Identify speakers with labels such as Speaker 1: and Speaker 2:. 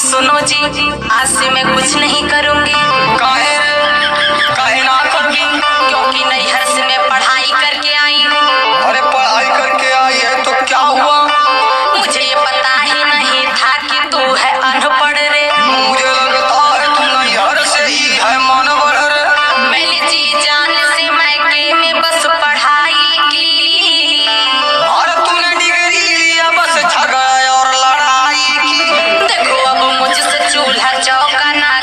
Speaker 1: सुनो जी, आज से मैं कुछ नहीं करूंगी।
Speaker 2: काहे काहे ना करूंगी?
Speaker 1: क्योंकि नैहर से मैं पढ़ाई करके आई हूँ।
Speaker 2: अरे पढ़ाई करके आई है तो क्या हुआ?
Speaker 1: मुझे ये पता ही नहीं था कि तू है अनपढ़ रे।
Speaker 2: मुझे लगता है तू नैहर से ही है मानवर रे।
Speaker 1: मैंने जी जान से मैके में बस पढ़ाई की।
Speaker 2: और तूने डिग्री लिया बस झगड़ा और लड़ाई की।
Speaker 1: देखो अब मुझसे चूल्हा चौका ना